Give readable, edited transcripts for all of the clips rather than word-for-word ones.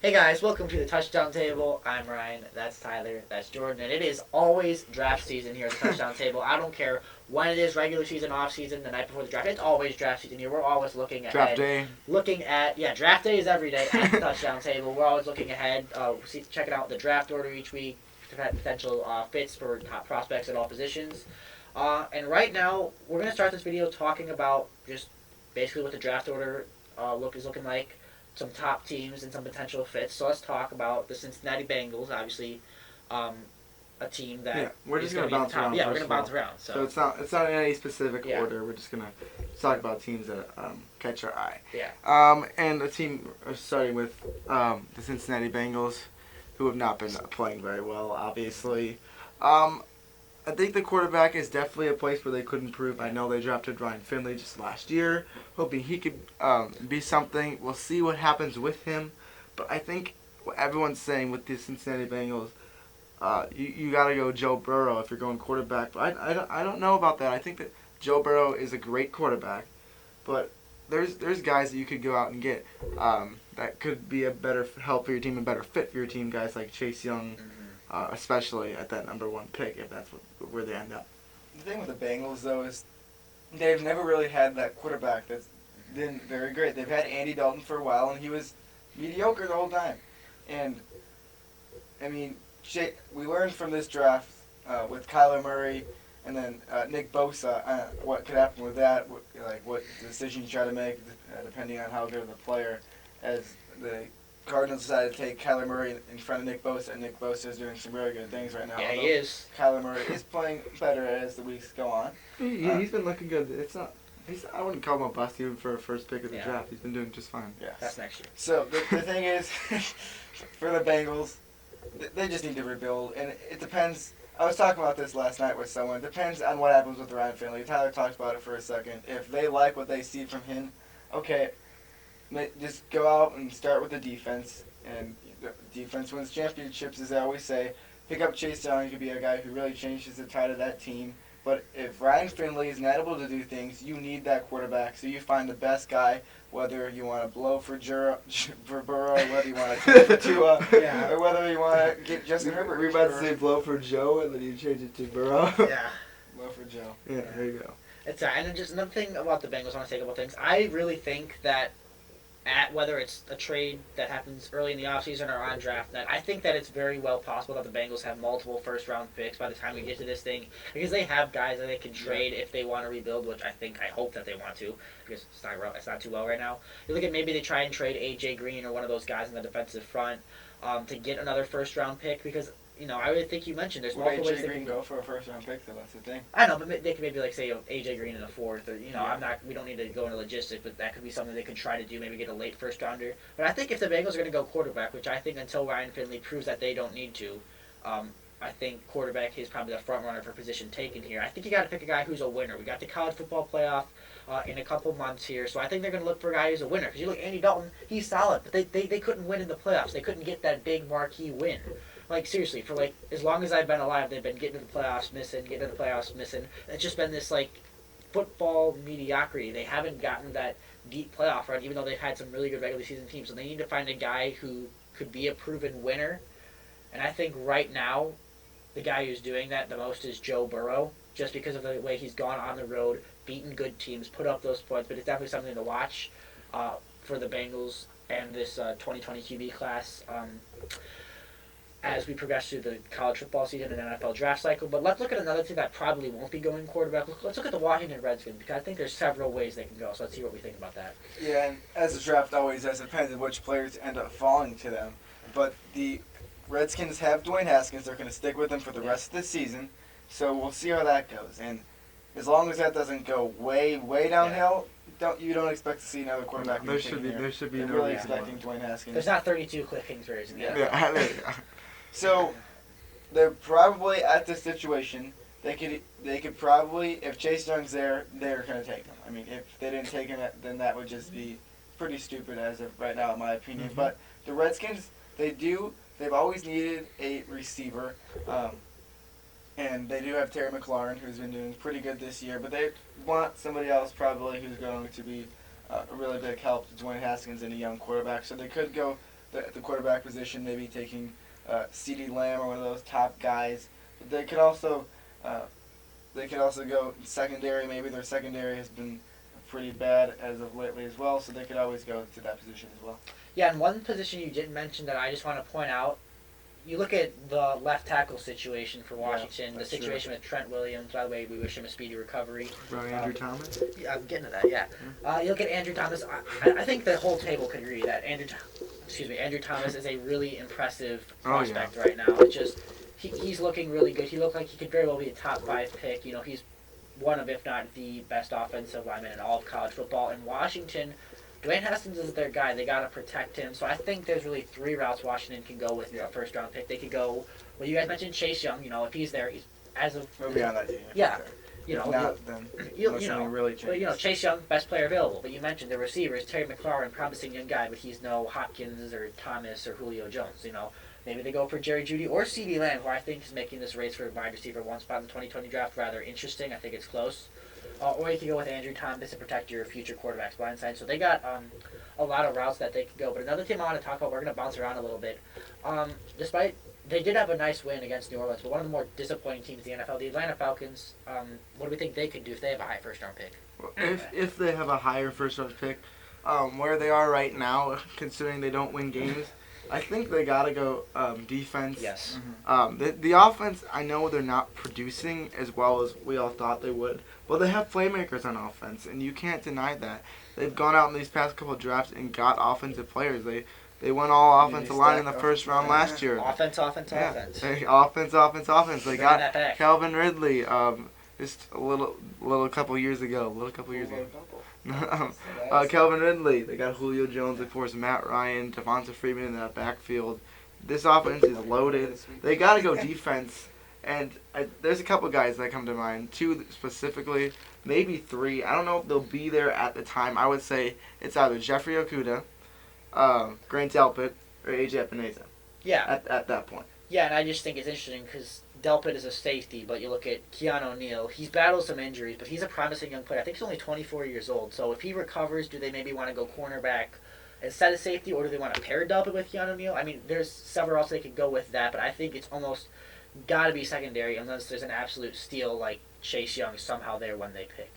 Hey guys, welcome to the Touchdown Table. I'm Ryan, that's Tyler, that's Jordan, and it is always draft season here at the Touchdown Table. I don't care when it is, regular season, off season, the night before the draft. It's always draft season here. We're always looking Draft ahead. day. Draft day is every day at the Touchdown Table. We're always looking ahead, checking out the draft order each week, potential fits for top prospects at all positions. And right now, we're going to start this video talking about just basically what the draft order is looking like, some top teams and some potential fits. So let's talk about the Cincinnati Bengals. Obviously, a team that we're just gonna gonna bounce around. Yeah, we're first gonna of all. bounce around. So it's not in any specific Yeah. order. We're just gonna talk about teams that catch our eye. Yeah. And a team starting with the Cincinnati Bengals, who have not been playing very well, obviously. I think the quarterback is definitely a place where they could improve. I know they drafted Ryan Finley just last year, hoping he could be something. We'll see what happens with him. But I think what everyone's saying with the Cincinnati Bengals, you got to go Joe Burrow if you're going quarterback. But I don't know about that. I think that Joe Burrow is a great quarterback. But there's guys that you could go out and get that could be a better help for your team, a better fit for your team. Guys like Chase Young. Especially at that number one pick, if that's where they end up. The thing with the Bengals, though, is they've never really had that quarterback that's been very great. They've had Andy Dalton for a while, and he was mediocre the whole time. And, I mean, we learned from this draft with Kyler Murray and then Nick Bosa what could happen with that, what decisions you try to make depending on how good of a player, as the Cardinals decided to take Kyler Murray in front of Nick Bosa, and Nick Bosa is doing some really good things right now. Yeah, he is. Kyler Murray is playing better as the weeks go on. He's been looking good. It's not. I wouldn't call him a bust even for a first pick of the Yeah. draft. He's been doing just fine. Yes. That's next year. So the thing is, for the Bengals, they just need to rebuild, and it depends. I was talking about this last night with someone. It depends on what happens with Ryan Finley. Tyler talked about it for a second. If they like what they see from him, okay, just go out and start with the defense. And the defense wins championships, as I always say. Pick up Chase Young. He could be a guy who really changes the tide of that team. But if Ryan Finley is not able to do things, you need that quarterback. So you find the best guy, whether you want to blow for Burrow, whether you want to take for Tua, or whether you want to get Justin Herbert. We were about to say blow for Joe, and then you change it to Burrow. Yeah. Blow for Joe. Yeah, there you go. It's and then just another thing about the Bengals. I want to say a couple things. I really think that whether it's a trade that happens early in the offseason or on draft night, I think that it's very well possible that the Bengals have multiple first-round picks by the time we get to this thing, because they have guys that they can trade if they want to rebuild, which I hope that they want to, because it's not too well right now. You look at maybe they try and trade A.J. Green or one of those guys in the defensive front to get another first-round pick, because I really think you mentioned there's Would multiple ways A.J. they Green can go for a first-round pick, though? That's the thing. I know, but they could maybe say AJ Green in the fourth, or Yeah. we don't need to go into logistics, but that could be something they could try to do. Maybe get a late first rounder. But I think if the Bengals are going to go quarterback, which I think until Ryan Finley proves that they don't need to, I think quarterback is probably the front runner for position taken here. I think you got to pick a guy who's a winner. We got the college football playoff in a couple months here, so I think they're going to look for a guy who's a winner. Because you look, Andy Dalton, he's solid, but they couldn't win in the playoffs. They couldn't get that big marquee win. Like, seriously, for, as long as I've been alive, they've been getting to the playoffs, missing, getting to the playoffs, missing. It's just been this, football mediocrity. They haven't gotten that deep playoff run, even though they've had some really good regular season teams. So they need to find a guy who could be a proven winner. And I think right now, the guy who's doing that the most is Joe Burrow, just because of the way he's gone on the road, beaten good teams, put up those points. But it's definitely something to watch for the Bengals and this 2020 QB class. As we progress through the college football season and NFL draft cycle. But let's look at another team that probably won't be going quarterback. Let's look at the Washington Redskins, because I think there's several ways they can go. So let's see what we think about that. Yeah, and as the draft always does, it depends on which players end up falling to them. But the Redskins have Dwayne Haskins. They're going to stick with him for the rest of the season. So we'll see how that goes. And as long as that doesn't go way, way downhill, you don't expect to see another quarterback. There should be They're no really reason expecting Dwayne Haskins. There's not 32 Cliff Kingsbury's in the NFL. Yeah, there you go. So they're probably at this situation. They could probably, if Chase Young's there, they're going to take him. I mean, if they didn't take him, then that would just be pretty stupid as of right now, in my opinion. Mm-hmm. But the Redskins, they've always needed a receiver. And they do have Terry McLaurin, who's been doing pretty good this year. But they want somebody else probably who's going to be a really big help to Dwayne Haskins and a young quarterback. So they could go the quarterback position, maybe taking CeeDee Lamb or one of those top guys. But they could also go secondary. Maybe their secondary has been pretty bad as of lately as well, so they could always go to that position as well. Yeah, and one position you didn't mention that I just want to point out, you look at the left tackle situation for Washington, the that's situation with Trent Williams. By the way, we wish him a speedy recovery. Andrew Thomas. Yeah, I'm getting to that. Yeah, you look at Andrew Thomas. I think the whole table could agree that Andrew Thomas is a really impressive prospect right now. It's just he's looking really good. He looked like he could very well be a top 5 pick. You know, he's one of, if not the best offensive lineman in all of college football. In Washington, Dwayne Haskins is their guy. They got to protect him. So I think there's really 3 routes Washington can go with the first round pick. They could go, well, you guys mentioned Chase Young. You know, if he's there, he's as of We'll be on that team. yeah. You know, Not then. you Unless something know, really but changes. you know, Chase Young, best player available. But you mentioned the receivers, Terry McLaurin, promising young guy, but he's no Hopkins or Thomas or Julio Jones. You know, maybe they go for Jerry Jeudy or CeeDee Lamb, who I think is making this race for wide receiver 1 spot in the 2020 draft rather interesting. I think it's close. Or you could go with Andrew Thomas to protect your future quarterback's blind side. So they got a lot of routes that they could go. But another team I want to talk about, we're going to bounce around a little bit. Despite they did have a nice win against New Orleans, but one of the more disappointing teams in the NFL, the Atlanta Falcons, what do we think they could do if they have a high first-round pick? If they have a higher first round pick, where they are right now, considering they don't win games, I think they gotta go defense. Yes. The offense, I know they're not producing as well as we all thought they would, but they have playmakers on offense, and you can't deny that. They've gone out in these past couple of drafts and got offensive players. They went all offensive line in the first round last year. Offense. Offense. They Bringing got that back. Calvin Ridley, just a little couple years ago. Calvin Ridley. They got Julio Jones, of course, Matt Ryan, Devonta Freeman in that backfield. This offense is loaded. They got to go defense. And there's a couple guys that come to mind. 2 specifically, maybe 3. I don't know if they'll be there at the time. I would say it's either Jeffrey Okudah, Grant Delpit, or AJ Epinesa. Yeah. At that point. Yeah, and I just think it's interesting because Delpit is a safety, but you look at Keanu O'Neal. He's battled some injuries, but he's a promising young player. I think he's only 24 years old. So if he recovers, do they maybe want to go cornerback instead of safety, or do they want to pair Delpit with Keanu O'Neal? I mean, there's several else they could go with that, but I think it's almost got to be secondary unless there's an absolute steal like Chase Young somehow there when they pick.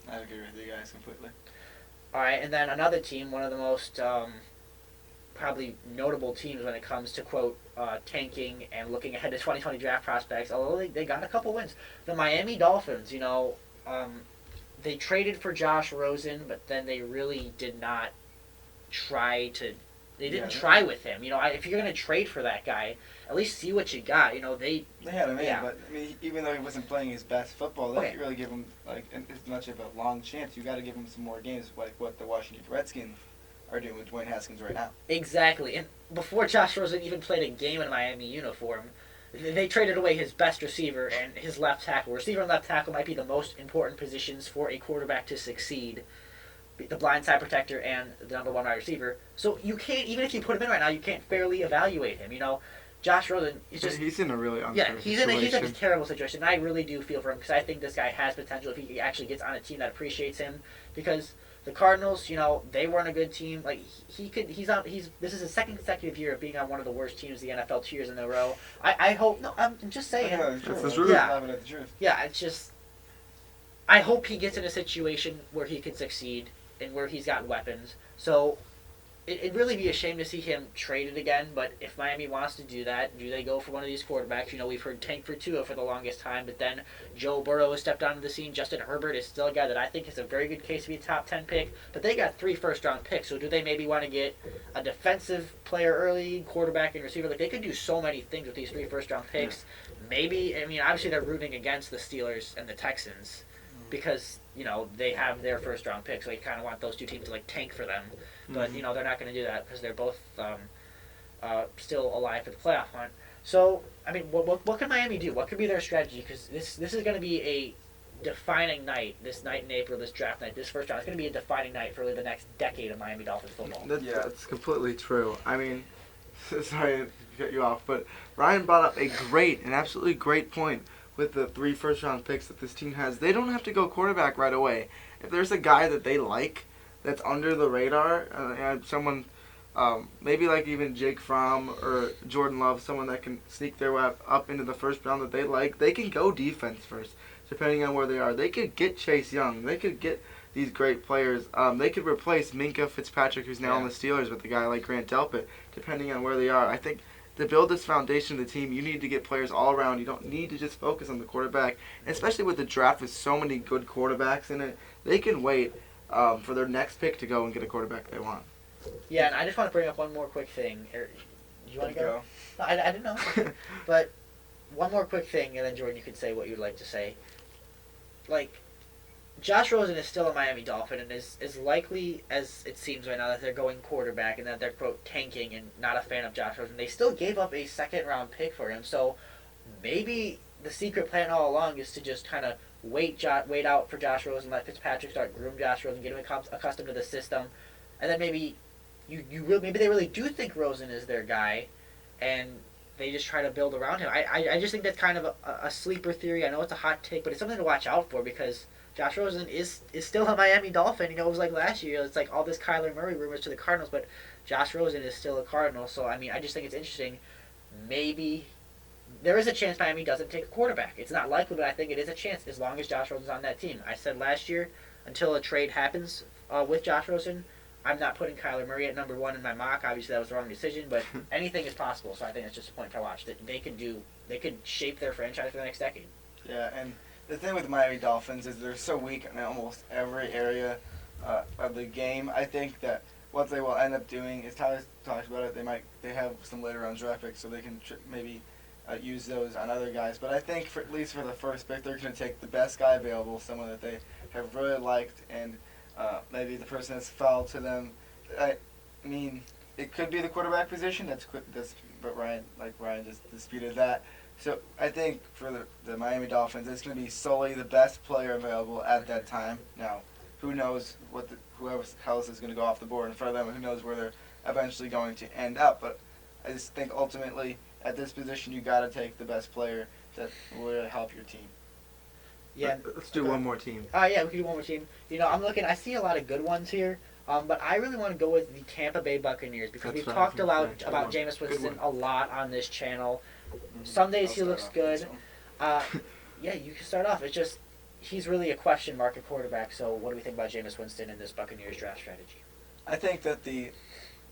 I agree with you guys completely. All right, and then another team, one of the most probably notable teams when it comes to, quote, tanking and looking ahead to 2020 draft prospects, although they got a couple wins. The Miami Dolphins, you know, they traded for Josh Rosen, but then they really did not try to... They didn't try with him. You know, if you're going to trade for that guy, at least see what you got. You know, they had him in, but I mean, even though he wasn't playing his best football, they didn't really give him like as much of a long chance. You got to give him some more games, like what the Washington Redskins are doing with Dwayne Haskins right now. Exactly. And before Josh Rosen even played a game in a Miami uniform, they traded away his best receiver and his left tackle. Receiver and left tackle might be the most important positions for a quarterback to succeed. The blindside protector and the number 1 wide receiver. So you can't, even if you put him in right now, you can't fairly evaluate him. You know, Josh Rosen is just... He's in a really unfair situation. He's in a terrible situation. And I really do feel for him because I think this guy has potential if he actually gets on a team that appreciates him. Because the Cardinals, you know, they weren't a good team. Like, this is his second consecutive year of being on one of the worst teams in the NFL 2 years in a row. I hope... No, I'm just saying. That's the truth. Yeah, it's just... I hope he gets in a situation where he can succeed and where he's got weapons. So it'd really be a shame to see him traded again, but if Miami wants to do that, do they go for one of these quarterbacks? You know, we've heard tank for Tua for the longest time, but then Joe Burrow has stepped onto the scene. Justin Herbert is still a guy that I think is a very good case to be a top 10 pick, but they got 3 first-round picks, so do they maybe want to get a defensive player early, quarterback and receiver? Like, they could do so many things with these 3 first-round picks. Maybe, I mean, obviously they're rooting against the Steelers and the Texans because... You know, they have their first-round pick, so you kind of want those 2 teams to, like, tank for them. But, you know, they're not going to do that because they're both still alive for the playoff hunt. So, I mean, what can Miami do? What could be their strategy? Because this is going to be a defining night, this night in April, this draft night, this first round. It's going to be a defining night for really the next decade of Miami Dolphins football. That's completely true. I mean, sorry to cut you off, but Ryan brought up an absolutely great point. With the 3 first-round picks that this team has, they don't have to go quarterback right away. If there's a guy that they like that's under the radar, someone Maybe like even Jake Fromm or Jordan Love, someone that can sneak their way up into the first round that they like. They can go defense first, depending on where they are. They could get Chase Young. They could get these great players. They could replace Minka Fitzpatrick, who's now on the Steelers, with a guy like Grant Delpit, depending on where they are. I think to build this foundation of the team, you need to get players all around. You don't need to just focus on the quarterback, and especially with the draft with so many good quarterbacks in it. They can wait for their next pick to go and get a quarterback they want. Yeah, and I just want to bring up one more quick thing. You want to go? No, I didn't know. But one more quick thing, and then Jordan, you can say what you'd like to say. Like, Josh Rosen is still a Miami Dolphin, and as likely as it seems right now that they're going quarterback and that they're, quote, tanking and not a fan of Josh Rosen, they still gave up a second-round pick for him. So maybe the secret plan all along is to just kind of wait out for Josh Rosen, let Fitzpatrick start groom Josh Rosen, get him accustomed to the system, and then maybe maybe they really do think Rosen is their guy, and they just try to build around him. I just think that's kind of a sleeper theory. I know it's a hot take, but it's something to watch out for because Josh Rosen is still a Miami Dolphin. You know, it was like last year. It's like all this Kyler Murray rumors to the Cardinals, but Josh Rosen is still a Cardinal. So, I mean, I just think it's interesting. Maybe there is a chance Miami doesn't take a quarterback. It's not likely, but I think it is a chance as long as Josh Rosen's on that team. I said last year, until a trade happens with Josh Rosen, I'm not putting Kyler Murray at number one in my mock. Obviously, that was the wrong decision, but anything is possible. So I think that's just a point to watch. That they could shape their franchise for the next decade. Yeah, and the thing with the Miami Dolphins is they're so weak in almost every area of the game. I think that what they will end up doing is Tyler talks about it. They have some later round draft picks, so they can maybe use those on other guys. But I think at least for the first pick, they're going to take the best guy available, someone that they have really liked, and maybe the person that's fouled to them. I mean, it could be the quarterback position. But Ryan just disputed that. So I think for the Miami Dolphins, it's going to be solely the best player available at that time. Now, who knows whoever else is going to go off the board in front of them, and who knows where they're eventually going to end up. But I just think ultimately at this position, you got to take the best player that will really help your team. Yeah. Let's do one more team. Yeah, we can do one more team. You know, I see a lot of good ones here. But I really want to go with the Tampa Bay Buccaneers because we've talked about Jameis Winston a lot on this channel. Some days he looks good. Yeah, you can start off. It's just he's really a question mark at quarterback. So what do we think about Jameis Winston in this Buccaneers draft strategy? I think that the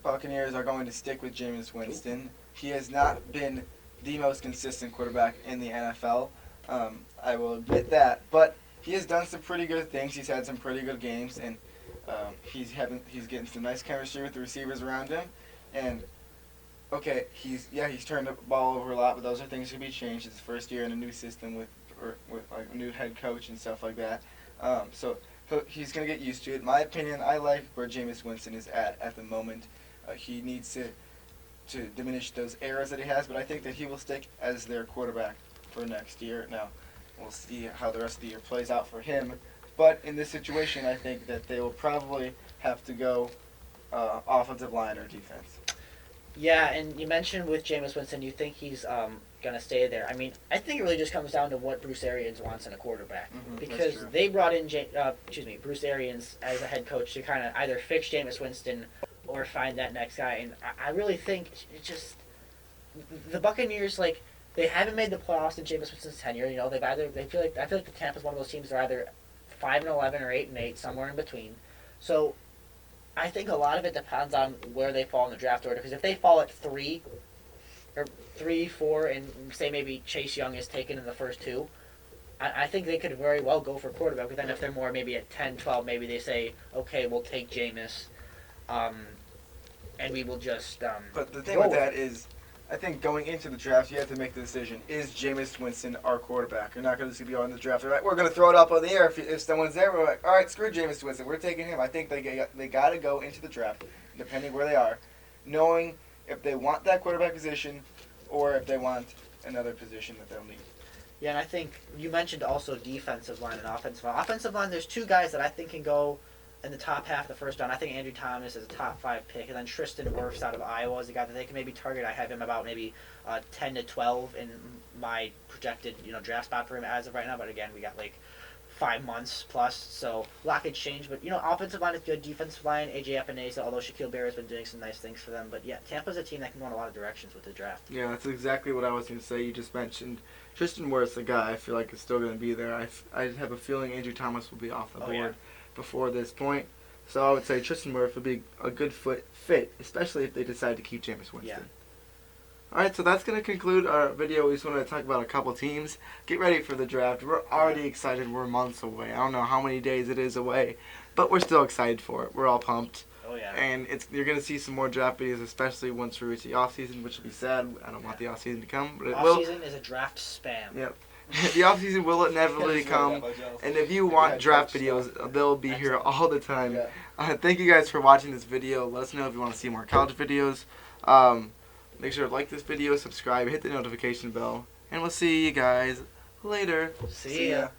Buccaneers are going to stick with Jameis Winston. He has not been the most consistent quarterback in the NFL. I will admit that, but he has done some pretty good things. He's had some pretty good games, and he's getting some nice chemistry with the receivers around him. And okay, he's turned the ball over a lot, but those are things that can be changed. It's his first year in a new system with like a new head coach and stuff like that. So he's gonna get used to it. In my opinion, I like where Jameis Winston is at the moment. He needs to diminish those errors that he has, but I think that he will stick as their quarterback for next year. Now, we'll see how the rest of the year plays out for him. But in this situation, I think that they will probably have to go offensive line or defense. Yeah, and you mentioned with Jameis Winston, you think he's going to stay there. I mean, I think it really just comes down to what Bruce Arians wants in a quarterback. Because they brought in Bruce Arians as a head coach to kind of either fix Jameis Winston or find that next guy. And I really think it just the Buccaneers, like, they haven't made the playoffs in Jameis Winston's tenure. You know, I feel like the Tampa's one of those teams that are either 5-11 or 8-8, somewhere in between. So I think a lot of it depends on where they fall in the draft order. Because if they fall at 3, 4, and say maybe Chase Young is taken in the first 2, I think they could very well go for quarterback. But then if they're more maybe at 10, 12, maybe they say, okay, we'll take Jameis, and we will just. But the thing with that is, I think going into the draft, you have to make the decision: is Jameis Winston our quarterback? You're not going to be on the draft. Right? We're going to throw it up in the air if someone's there. We're like, all right, screw Jameis Winston. We're taking him. I think they got to go into the draft, depending where they are, knowing if they want that quarterback position or if they want another position that they'll need. Yeah, and I think you mentioned also defensive line and offensive line. Offensive line, there's 2 guys that I think can go in the top half of the first round. I think Andrew Thomas is a top 5 pick, and then Tristan Wirfs out of Iowa is a guy that they can maybe target. I have him about maybe 10 to 12 in my projected draft spot for him as of right now. But again, we got like 5 months plus. So a lot could change. But offensive line is good. Defensive line, AJ Epinesa, although Shaquille Barrett has been doing some nice things for them. But yeah, Tampa's a team that can go in a lot of directions with the draft. Yeah, that's exactly what I was going to say. You just mentioned Tristan Wirfs, a guy I feel like is still going to be there. I have a feeling Andrew Thomas will be off the board before this point. So I would say Tristan Wirfs would be a good fit, especially if they decide to keep Jameis Winston. Yeah. Alright, so that's going to conclude our video. We just wanted to talk about a couple teams. Get ready for the draft. We're already excited. We're months away. I don't know how many days it is away, but we're still excited for it. We're all pumped. Oh yeah. And you're going to see some more draft videos, especially once we reach the offseason, which will be sad. I don't want the offseason to come, but it will. Offseason is a draft spam. Yep. The offseason will inevitably come. And if you want draft videos, they'll be here all the time. Thank you guys for watching this video. Let us know if you want to see more college videos. Make sure to like this video, subscribe, hit the notification bell, and we'll see you guys later. See ya.